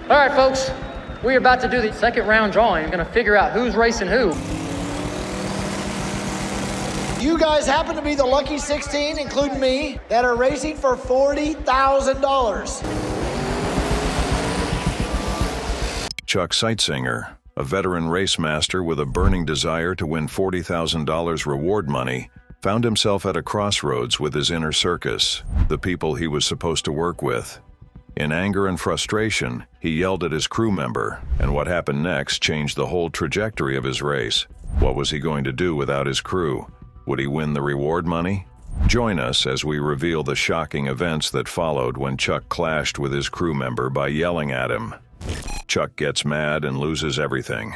All right, folks, we're about to do the second round drawing. We're gonna figure out who's racing who. You guys happen to be the lucky 16, including me, that are racing for $40,000. Chuck Seitsinger, a veteran race master with a burning desire to win $40,000 reward money, found himself at a crossroads with his inner circus, the people he was supposed to work with. In anger and frustration, he yelled at his crew member, and what happened next changed the whole trajectory of his race. What was he going to do without his crew? Would he win the reward money? Join us as we reveal the shocking events that followed when Chuck clashed with his crew member by yelling at him. Chuck gets mad and loses everything.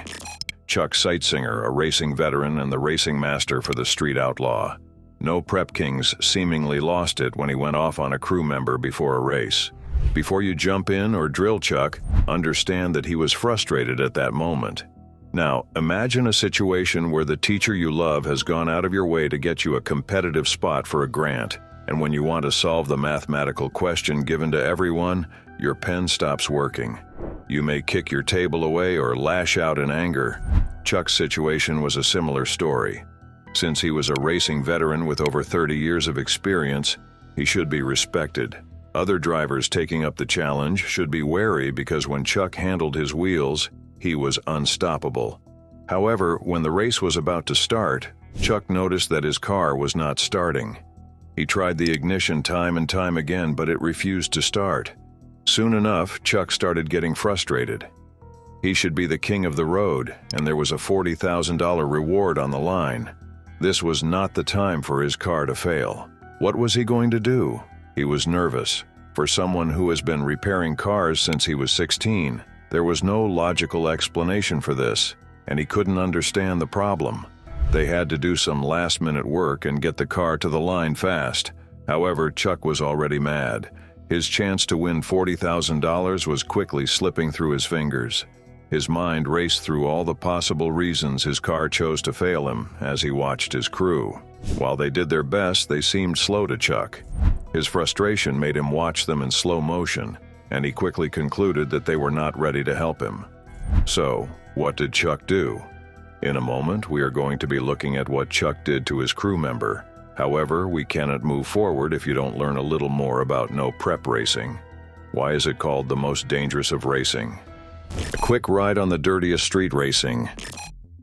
Chuck Seitsinger, a racing veteran and the racing master for the street outlaw. No prep kings seemingly lost it when he went off on a crew member before a race. Before you jump in or drill Chuck, understand that he was frustrated at that moment. Now, imagine a situation where the teacher you love has gone out of your way to get you a competitive spot for a grant, and when you want to solve the mathematical question given to everyone, your pen stops working. You may kick your table away or lash out in anger. Chuck's situation was a similar story. Since he was a racing veteran with over 30 years of experience, he should be respected. Other drivers taking up the challenge should be wary because when Chuck handled his wheels, he was unstoppable. However, when the race was about to start, Chuck noticed that his car was not starting. He tried the ignition time and time again, but it refused to start. Soon enough, Chuck started getting frustrated. He should be the king of the road, and there was a $40,000 reward on the line. This was not the time for his car to fail. What was he going to do? He was nervous. For someone who has been repairing cars since he was 16, there was no logical explanation for this, and he couldn't understand the problem. They had to do some last-minute work and get the car to the line fast. However, Chuck was already mad. His chance to win $40,000 was quickly slipping through his fingers. His mind raced through all the possible reasons his car chose to fail him as he watched his crew. While they did their best, they seemed slow to Chuck. His frustration made him watch them in slow motion, and he quickly concluded that they were not ready to help him. So, what did Chuck do? In a moment, we are going to be looking at what Chuck did to his crew member. However, we cannot move forward if you don't learn a little more about no prep racing. Why is it called the most dangerous of racing? A quick ride on the dirtiest street racing.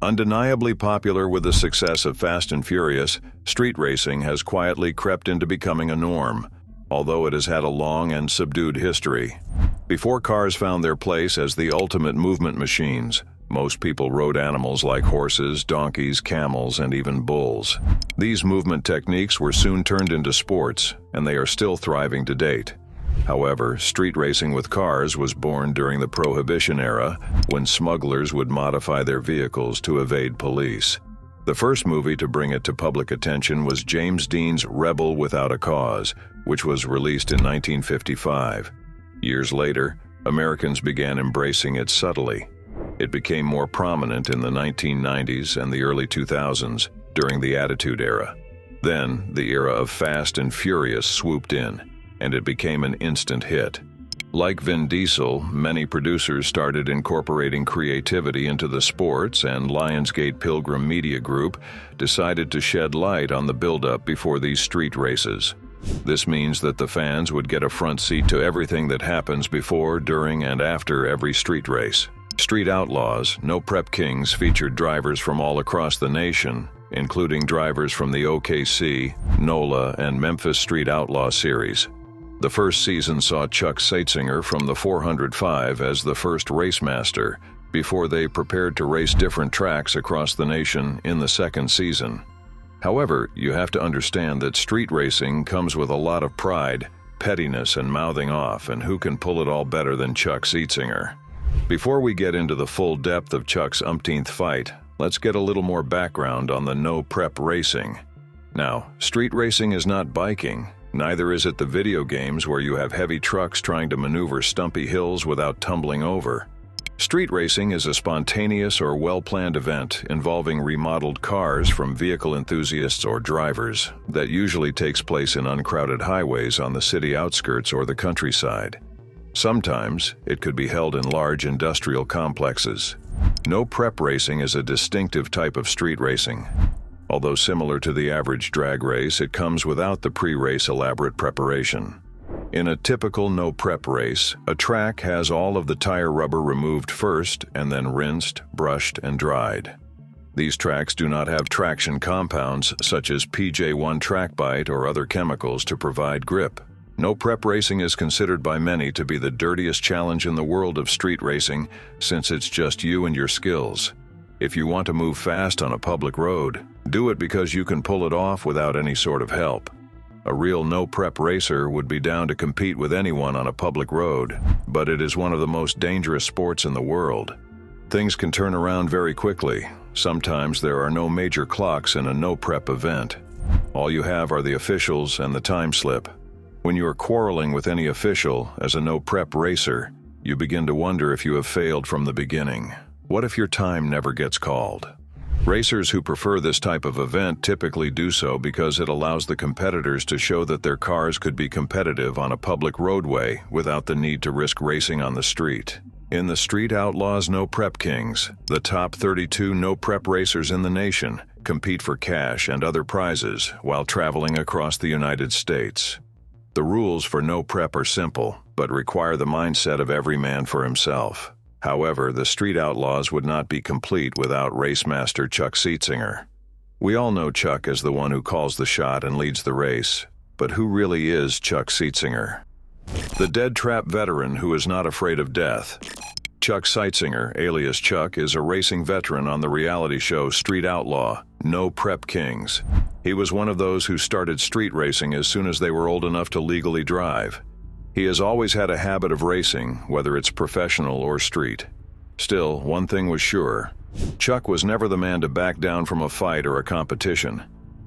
Undeniably popular with the success of Fast and Furious, street racing has quietly crept into becoming a norm, although it has had a long and subdued history. Before cars found their place as the ultimate movement machines, most people rode animals like horses, donkeys, camels, and even bulls. These movement techniques were soon turned into sports, and they are still thriving to date. However, street racing with cars was born during the Prohibition era, when smugglers would modify their vehicles to evade police. The first movie to bring it to public attention was James Dean's Rebel Without a Cause, which was released in 1955. Years later, Americans began embracing it subtly. It became more prominent in the 1990s and the early 2000s during the Attitude Era. Then, the era of Fast and Furious swooped in, and it became an instant hit. Like Vin Diesel, many producers started incorporating creativity into the sports, and Lionsgate Pilgrim Media Group decided to shed light on the buildup before these street races. This means that the fans would get a front seat to everything that happens before, during, and after every street race. Street Outlaws, No Prep Kings featured drivers from all across the nation, including drivers from the OKC, NOLA, and Memphis Street Outlaw series. The first season saw Chuck Seitsinger from the 405 as the first race master, before they prepared to race different tracks across the nation in the second season. However, you have to understand that street racing comes with a lot of pride, pettiness, and mouthing off, and who can pull it all better than Chuck Seitsinger? Before we get into the full depth of Chuck's umpteenth fight, let's get a little more background on the no-prep racing. Now, street racing is not biking. Neither is it the video games where you have heavy trucks trying to maneuver stumpy hills without tumbling over. Street racing is a spontaneous or well-planned event involving remodeled cars from vehicle enthusiasts or drivers that usually takes place in uncrowded highways on the city outskirts or the countryside. Sometimes it could be held in large industrial complexes. No prep racing is a distinctive type of street racing. Although similar to the average drag race, it comes without the pre-race elaborate preparation. In a typical no-prep race, a track has all of the tire rubber removed first and then rinsed, brushed, and dried. These tracks do not have traction compounds such as PJ1 track bite or other chemicals to provide grip. No-prep racing is considered by many to be the dirtiest challenge in the world of street racing, since it's just you and your skills. If you want to move fast on a public road, do it because you can pull it off without any sort of help. A real no-prep racer would be down to compete with anyone on a public road, but it is one of the most dangerous sports in the world. Things can turn around very quickly. Sometimes there are no major clocks in a no-prep event. All you have are the officials and the time slip. When you are quarreling with any official as a no-prep racer, you begin to wonder if you have failed from the beginning. What if your time never gets called? Racers who prefer this type of event typically do so because it allows the competitors to show that their cars could be competitive on a public roadway without the need to risk racing on the street. In the Street Outlaws No Prep Kings, the top 32 no-prep racers in the nation compete for cash and other prizes while traveling across the United States. The rules for no prep are simple, but require the mindset of every man for himself. However, the Street Outlaws would not be complete without race master Chuck Seitsinger. We all know Chuck as the one who calls the shot and leads the race, but who really is Chuck Seitsinger? The dead trap veteran who is not afraid of death. Chuck Seitsinger, alias Chuck, is a racing veteran on the reality show Street Outlaw, No Prep Kings. He was one of those who started street racing as soon as they were old enough to legally drive. He has always had a habit of racing, whether it's professional or street. Still, one thing was sure. Chuck was never the man to back down from a fight or a competition.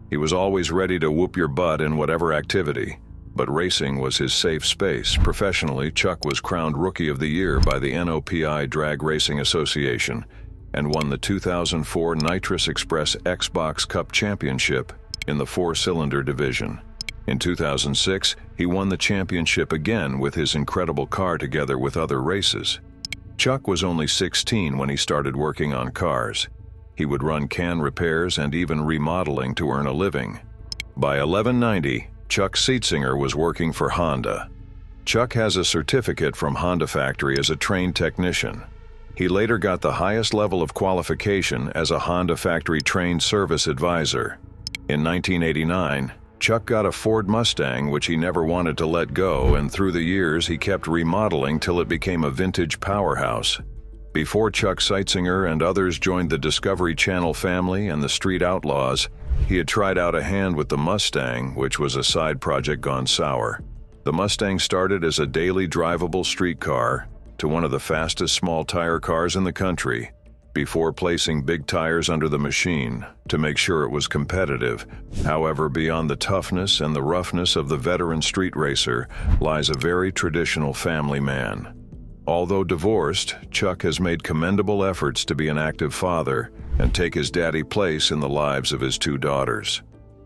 He was always ready to whoop your butt in whatever activity. But racing was his safe space. Professionally, Chuck was crowned Rookie of the Year by the NOPI Drag Racing Association and won the 2004 Nitrous Express Xbox Cup Championship in the four-cylinder division. In 2006, he won the championship again with his incredible car together with other races. Chuck was only 16 when he started working on cars. He would run can repairs and even remodeling to earn a living. By 1190, Chuck Seitsinger was working for Honda. Chuck has a certificate from Honda factory as a trained technician. He later got the highest level of qualification as a Honda factory trained service advisor. In 1989, Chuck got a Ford Mustang which he never wanted to let go, and through the years he kept remodeling till it became a vintage powerhouse. Before Chuck Seitsinger and others joined the Discovery Channel family and the Street Outlaws, he had tried out a hand with the Mustang, which was a side project gone sour. The Mustang started as a daily drivable street car to one of the fastest small tire cars in the country, before placing big tires under the machine to make sure it was competitive. However, beyond the toughness and the roughness of the veteran street racer lies a very traditional family man. Although divorced, Chuck has made commendable efforts to be an active father and take his daddy place in the lives of his two daughters.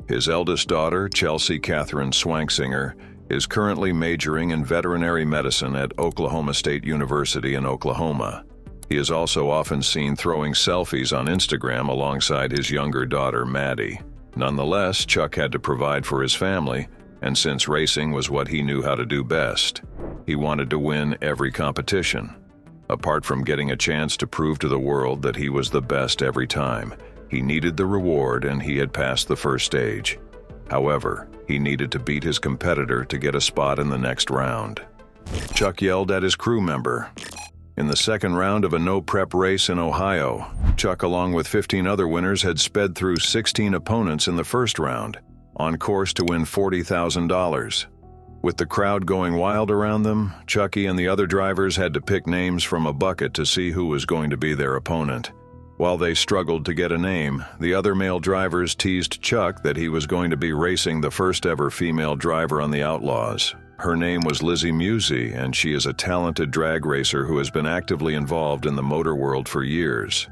His eldest daughter, Chelsea Catherine Seitsinger, is currently majoring in veterinary medicine at Oklahoma State University in Oklahoma. He is also often seen throwing selfies on Instagram alongside his younger daughter, Maddie. Nonetheless, Chuck had to provide for his family, and since racing was what he knew how to do best, he wanted to win every competition. Apart from getting a chance to prove to the world that he was the best every time, he needed the reward, and he had passed the first stage. However, he needed to beat his competitor to get a spot in the next round. Chuck yelled at his crew member. In the second round of a no-prep race in Ohio, Chuck, along with 15 other winners, had sped through 16 opponents in the first round, on course to win $40,000. With the crowd going wild around them, Chucky and the other drivers had to pick names from a bucket to see who was going to be their opponent. While they struggled to get a name, the other male drivers teased Chuck that he was going to be racing the first ever female driver on the Outlaws. Her name was Lizzie Musey, and she is a talented drag racer who has been actively involved in the motor world for years.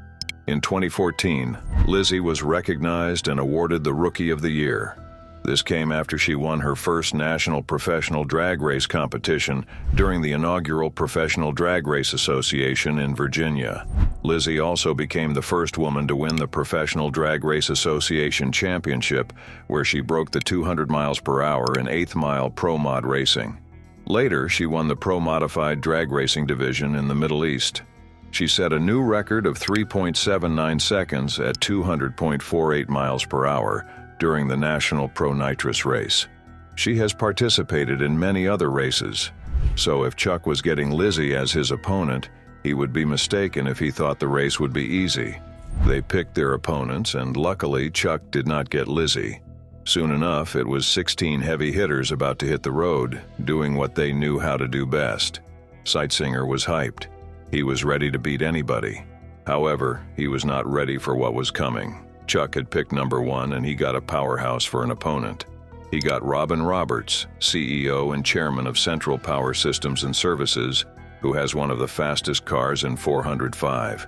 In 2014, Lizzie was recognized and awarded the Rookie of the Year. This came after she won her first national professional drag race competition during the inaugural Professional Drag Race Association in Virginia. Lizzie also became the first woman to win the Professional Drag Race Association Championship, where she broke the 200 miles per hour in 8th mile pro mod racing. Later, she won the pro modified drag racing division in the Middle East. She set a new record of 3.79 seconds at 200.48 miles per hour during the National Pro Nitrous race. She has participated in many other races, so if Chuck was getting Lizzie as his opponent, he would be mistaken if he thought the race would be easy. They picked their opponents, and luckily Chuck did not get Lizzie. Soon enough, it was 16 heavy hitters about to hit the road, doing what they knew how to do best. Seitsinger was hyped. He was ready to beat anybody. However, he was not ready for what was coming. Chuck had picked number 1, and he got a powerhouse for an opponent. He got Robin Roberts, CEO and chairman of Central Power Systems and Services, who has one of the fastest cars in 405.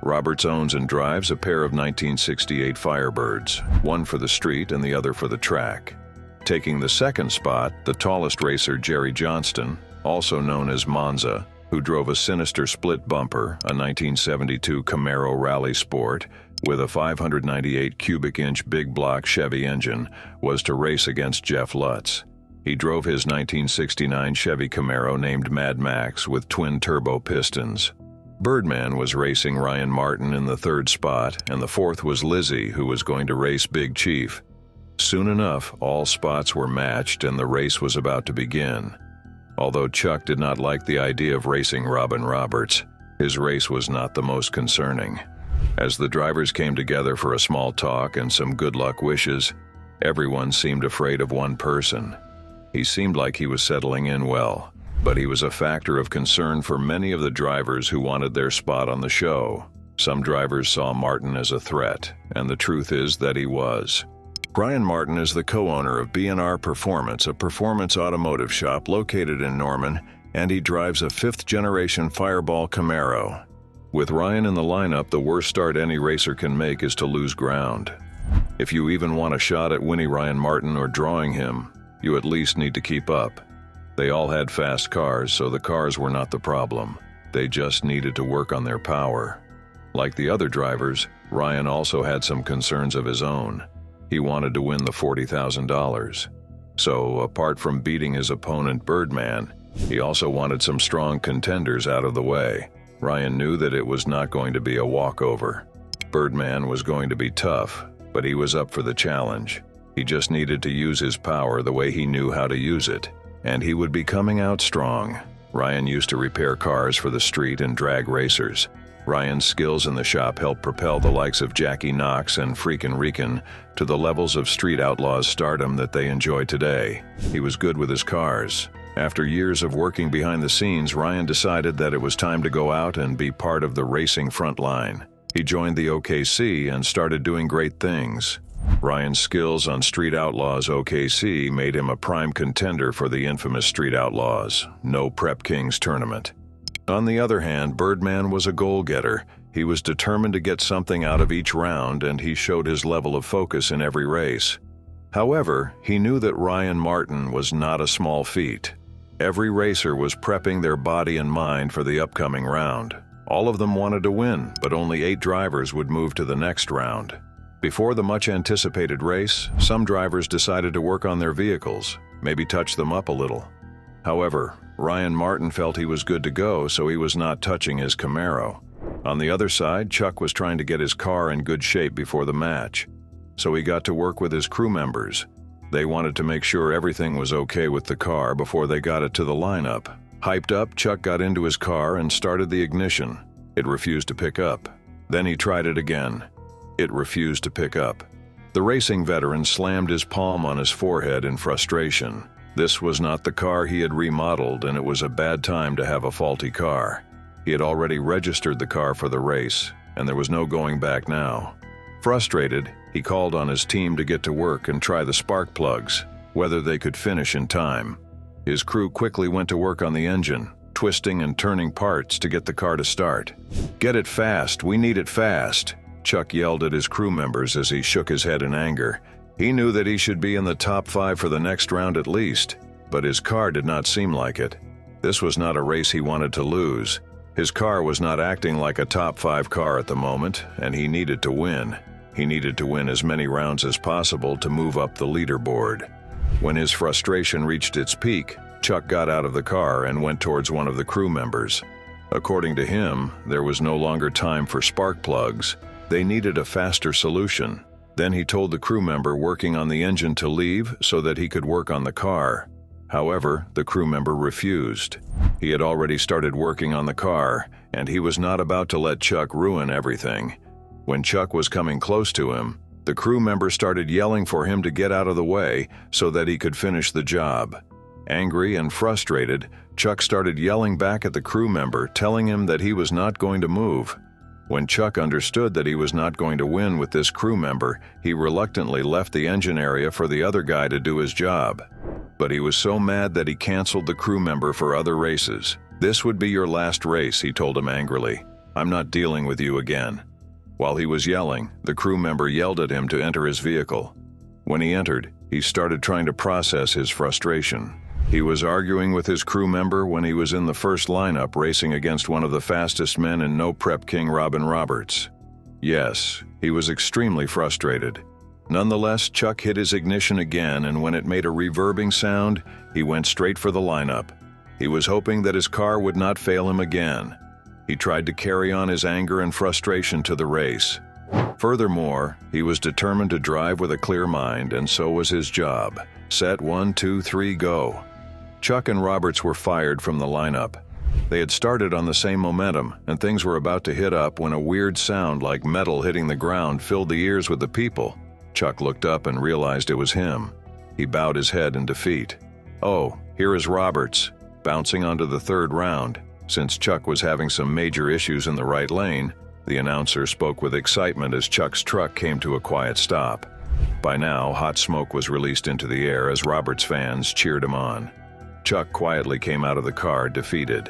Roberts owns and drives a pair of 1968 Firebirds, one for the street and the other for the track. Taking the second spot, the tallest racer Jerry Johnston, also known as Monza, who drove a sinister split bumper, a 1972 Camaro Rally Sport, with a 598 cubic inch big block Chevy engine, was to race against Jeff Lutz. He drove his 1969 Chevy Camaro named Mad Max with twin turbo pistons. Birdman was racing Ryan Martin in the third spot, and the fourth was Lizzie, who was going to race Big Chief. Soon enough, all spots were matched and the race was about to begin. Although Chuck did not like the idea of racing Robin Roberts, his race was not the most concerning. As the drivers came together for a small talk and some good luck wishes, everyone seemed afraid of one person. He seemed like he was settling in well, but he was a factor of concern for many of the drivers who wanted their spot on the show. Some drivers saw Martin as a threat, and the truth is that he was. Brian Martin is the co-owner of B&R Performance, a performance automotive shop located in Norman, and he drives a 5th-generation Fireball Camaro. With Ryan in the lineup, the worst start any racer can make is to lose ground. If you even want a shot at winning Ryan Martin or drawing him, you at least need to keep up. They all had fast cars, so the cars were not the problem. They just needed to work on their power. Like the other drivers, Ryan also had some concerns of his own. He wanted to win the $40,000. So, apart from beating his opponent Birdman, he also wanted some strong contenders out of the way. Ryan knew that it was not going to be a walkover. Birdman was going to be tough, but he was up for the challenge. He just needed to use his power the way he knew how to use it, and he would be coming out strong. Ryan used to repair cars for the street and drag racers. Ryan's skills in the shop helped propel the likes of Jackie Knox and Freakin' Rican to the levels of street outlaws stardom that they enjoy today. He was good with his cars. After years of working behind the scenes, Ryan decided that it was time to go out and be part of the racing front line. He joined the OKC and started doing great things. Ryan's skills on Street Outlaws OKC made him a prime contender for the infamous Street Outlaws No Prep Kings tournament. On the other hand, Birdman was a goal-getter. He was determined to get something out of each round, and he showed his level of focus in every race. However, he knew that Ryan Martin was not a small feat. Every racer was prepping their body and mind for the upcoming round. All of them wanted to win, but only 8 drivers would move to the next round. Before the much-anticipated race, some drivers decided to work on their vehicles, maybe touch them up a little. However, Ryan Martin felt he was good to go, so he was not touching his Camaro. On the other side, Chuck was trying to get his car in good shape before the match, so he got to work with his crew members. They wanted to make sure everything was okay with the car before they got it to the lineup. Hyped up, Chuck got into his car and started the ignition. It refused to pick up. Then he tried it again. It refused to pick up. The racing veteran slammed his palm on his forehead in frustration. This was not the car he had remodeled, and it was a bad time to have a faulty car. He had already registered the car for the race, and there was no going back now. Frustrated, he called on his team to get to work and try the spark plugs, whether they could finish in time. His crew quickly went to work on the engine, twisting and turning parts to get the car to start. "Get it fast, we need it fast," Chuck yelled at his crew members as he shook his head in anger. He knew that he should be in the top 5 for the next round at least, but his car did not seem like it. This was not a race he wanted to lose. His car was not acting like a top 5 car at the moment, and he needed to win. He needed to win as many rounds as possible to move up the leaderboard. When his frustration reached its peak, Chuck got out of the car and went towards one of the crew members. According to him, there was no longer time for spark plugs. They needed a faster solution. Then he told the crew member working on the engine to leave so that he could work on the car. However, the crew member refused. He had already started working on the car, and he was not about to let Chuck ruin everything. When Chuck was coming close to him, the crew member started yelling for him to get out of the way so that he could finish the job. Angry and frustrated, Chuck started yelling back at the crew member, telling him that he was not going to move. When Chuck understood that he was not going to win with this crew member, he reluctantly left the engine area for the other guy to do his job. But he was so mad that he canceled the crew member for other races. "This would be your last race," he told him angrily. "I'm not dealing with you again." While he was yelling, the crew member yelled at him to enter his vehicle. When he entered, he started trying to process his frustration. He was arguing with his crew member when he was in the first lineup racing against one of the fastest men in No Prep King Robin Roberts. Yes, he was extremely frustrated. Nonetheless, Chuck hit his ignition again, and when it made a reverbing sound, he went straight for the lineup. He was hoping that his car would not fail him again. He tried to carry on his anger and frustration to the race. Furthermore, he was determined to drive with a clear mind, and so was his job. Set 1, 2, 3, go. Chuck and Roberts were fired from the lineup. They had started on the same momentum, and things were about to hit up when a weird sound like metal hitting the ground filled the ears with the people. Chuck looked up and realized it was him. He bowed his head in defeat. "Oh, here is Roberts," bouncing onto the third round. Since Chuck was having some major issues in the right lane, the announcer spoke with excitement as Chuck's truck came to a quiet stop. By now, hot smoke was released into the air as Roberts fans cheered him on. Chuck quietly came out of the car defeated.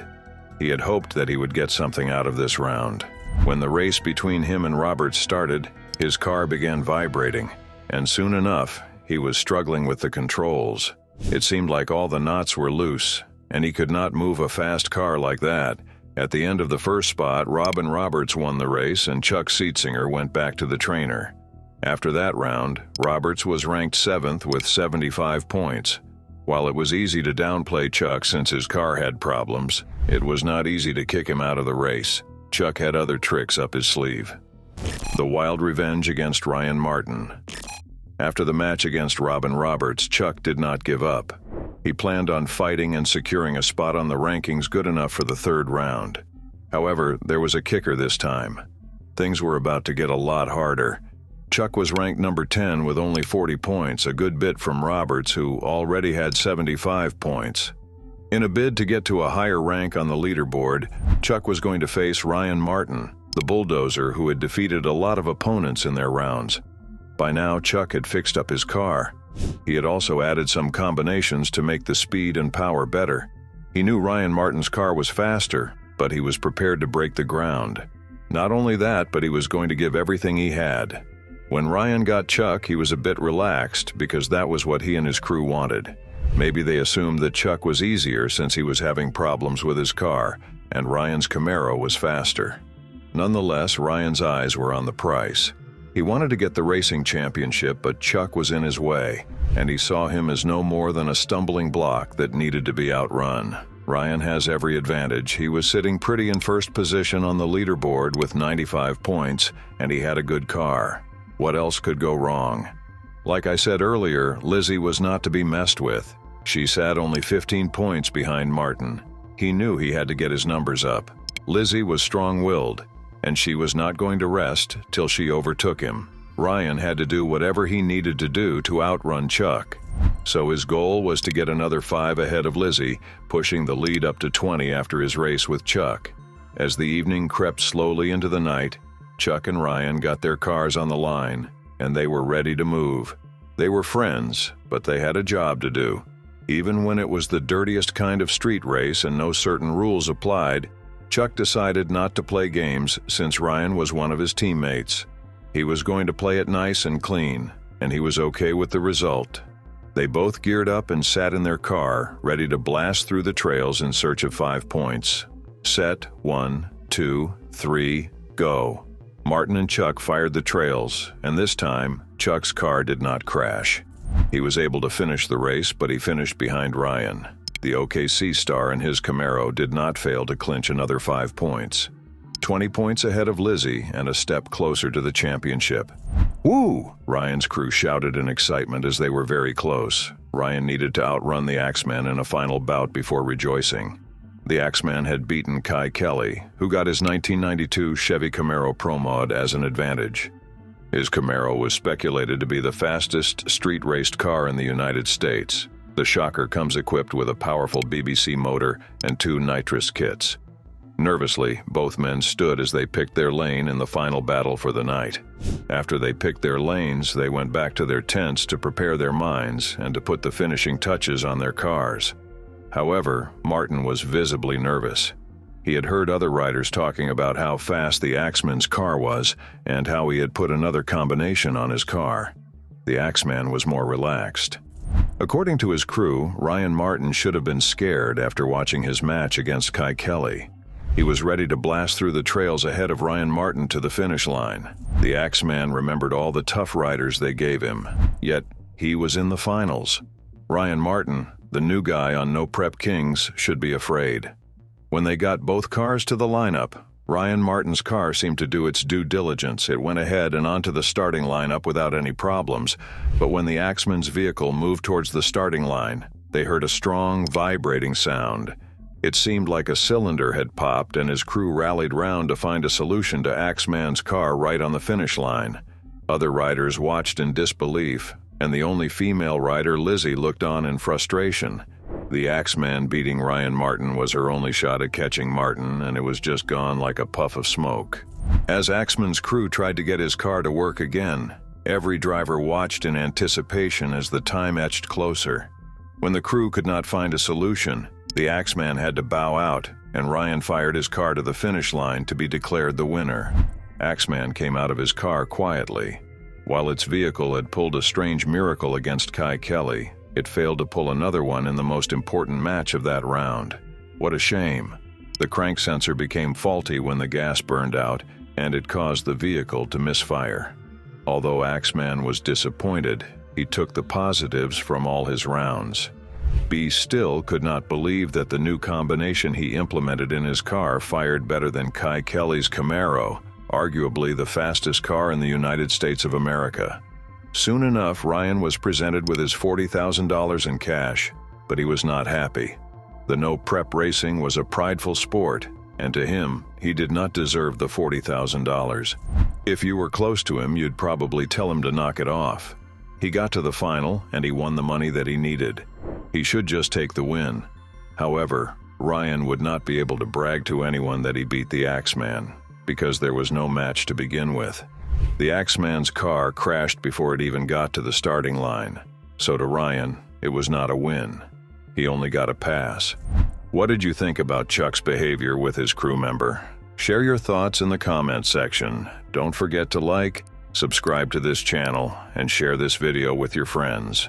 He had hoped that he would get something out of this round. When the race between him and Roberts started, his car began vibrating, and soon enough, he was struggling with the controls. It seemed like all the knots were loose, and he could not move a fast car like that. At the end of the first spot, Robin Roberts won the race and Chuck Seitsinger went back to the trainer. After that round, Roberts was ranked 7th with 75 points. While it was easy to downplay Chuck since his car had problems, it was not easy to kick him out of the race. Chuck had other tricks up his sleeve. The wild revenge against Ryan Martin. After the match against Robin Roberts, Chuck did not give up. He planned on fighting and securing a spot on the rankings good enough for the third round. However, there was a kicker this time. Things were about to get a lot harder. Chuck was ranked number 10 with only 40 points, a good bit from Roberts, who already had 75 points. In a bid to get to a higher rank on the leaderboard, Chuck was going to face Ryan Martin, the bulldozer who had defeated a lot of opponents in their rounds. By now, Chuck had fixed up his car. He had also added some combinations to make the speed and power better. He knew Ryan Martin's car was faster, but he was prepared to break the ground. Not only that, but he was going to give everything he had. When Ryan got Chuck, he was a bit relaxed because that was what he and his crew wanted. Maybe they assumed that Chuck was easier since he was having problems with his car, and Ryan's Camaro was faster. Nonetheless, Ryan's eyes were on the price. He wanted to get the racing championship, but Chuck was in his way, and he saw him as no more than a stumbling block that needed to be outrun. Ryan has every advantage. He was sitting pretty in first position on the leaderboard with 95 points, and he had a good car. What else could go wrong? Like I said earlier, Lizzie was not to be messed with. She sat only 15 points behind Martin. He knew he had to get his numbers up. Lizzie was strong-willed, and she was not going to rest till she overtook him. Ryan had to do whatever he needed to do to outrun Chuck. So his goal was to get another 5 ahead of Lizzie, pushing the lead up to 20 after his race with Chuck. As the evening crept slowly into the night, Chuck and Ryan got their cars on the line, and they were ready to move. They were friends, but they had a job to do. Even when it was the dirtiest kind of street race and no certain rules applied, Chuck decided not to play games since Ryan was one of his teammates. He was going to play it nice and clean. and he was okay with the result. They both geared up and sat in their car, ready to blast through the trails in search of 5 points. Set, 1, 2, 3, go. Martin and Chuck fired the trails, and this time, Chuck's car did not crash. He was able to finish the race, but he finished behind Ryan. The OKC star and his Camaro did not fail to clinch another 5 points. 20 points ahead of Lizzie and a step closer to the championship. "Woo!" Ryan's crew shouted in excitement as they were very close. Ryan needed to outrun the Axeman in a final bout before rejoicing. The Axeman had beaten Kai Kelly, who got his 1992 Chevy Camaro Pro Mod as an advantage. His Camaro was speculated to be the fastest street-raced car in the United States. The shocker comes equipped with a powerful BBC motor and 2 Nitrous kits. Nervously, both men stood as they picked their lane in the final battle for the night. After they picked their lanes, they went back to their tents to prepare their minds and to put the finishing touches on their cars. However, Martin was visibly nervous. He had heard other riders talking about how fast the Axeman's car was and how he had put another combination on his car. The Axeman was more relaxed. According to his crew, Ryan Martin should have been scared after watching his match against Kai Kelly. He was ready to blast through the trails ahead of Ryan Martin to the finish line. The Axeman remembered all the tough riders they gave him, yet he was in the finals. Ryan Martin, the new guy on No Prep Kings, should be afraid. When they got both cars to the lineup, Ryan Martin's car seemed to do its due diligence. It went ahead and onto the starting lineup without any problems, but when the Axeman's vehicle moved towards the starting line, they heard a strong, vibrating sound. It seemed like a cylinder had popped, and his crew rallied round to find a solution to Axeman's car right on the finish line. Other riders watched in disbelief, and the only female rider, Lizzie, looked on in frustration. The Axeman beating Ryan Martin was her only shot at catching Martin, and it was just gone like a puff of smoke. As Axeman's crew tried to get his car to work again, every driver watched in anticipation as the time etched closer. When the crew could not find a solution, the Axeman had to bow out, and Ryan fired his car to the finish line to be declared the winner. Axeman came out of his car quietly. While its vehicle had pulled a strange miracle against Kai Kelly, it failed to pull another one in the most important match of that round. What a shame. The crank sensor became faulty when the gas burned out, and it caused the vehicle to misfire. Although Axeman was disappointed, he took the positives from all his rounds. B still could not believe that the new combination he implemented in his car fired better than Kai Kelly's Camaro, arguably the fastest car in the United States of America. Soon enough, Ryan was presented with his $40,000 in cash, but he was not happy. The no prep racing was a prideful sport, and to him, he did not deserve the $40,000. If you were close to him, you'd probably tell him to knock it off. He got to the final, and he won the money that he needed. He should just take the win. However, Ryan would not be able to brag to anyone that he beat the Axeman, because there was no match to begin with. The Axeman's car crashed before it even got to the starting line, so to Ryan, it was not a win. He only got a pass. What did you think about Chuck's behavior with his crew member? Share your thoughts in the comments section. Don't forget to like, subscribe to this channel, and share this video with your friends.